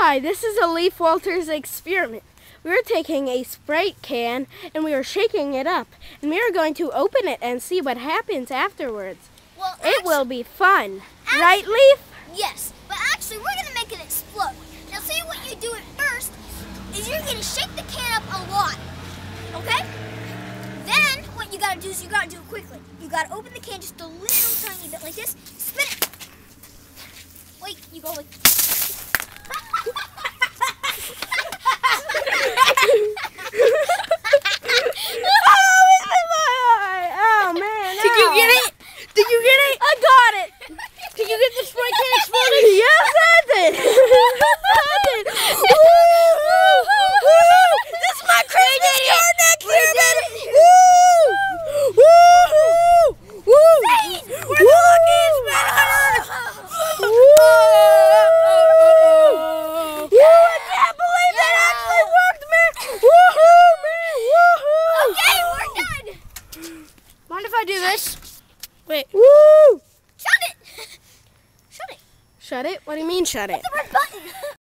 Hi, this is a Leif Walters experiment. We are taking a Sprite can and we are shaking it up. And we are going to open it and see what happens afterwards. Well, it will be fun. Right, Leif? Yes, but actually we're going to make it explode. Now see what you do at first is you're going to shake the can up a lot. Okay? Then what you got to do is you got to do it quickly. You got to open the can just a little tiny bit like this. Spin it. Wait, you go like Oh man! Did you get it? Did you get it? I got it. Did you get the Sprite can exploding? Yes, I did. I did. This is my crazy turn next year, baby. We're the luckiest men on earth. I can't believe that actually worked, man. Woohoo, man. Woohoo. Okay, we're done. Mind if I do this? Wait. Woo. Shut it. Shut it. Shut it? What do you mean shut it? The red button.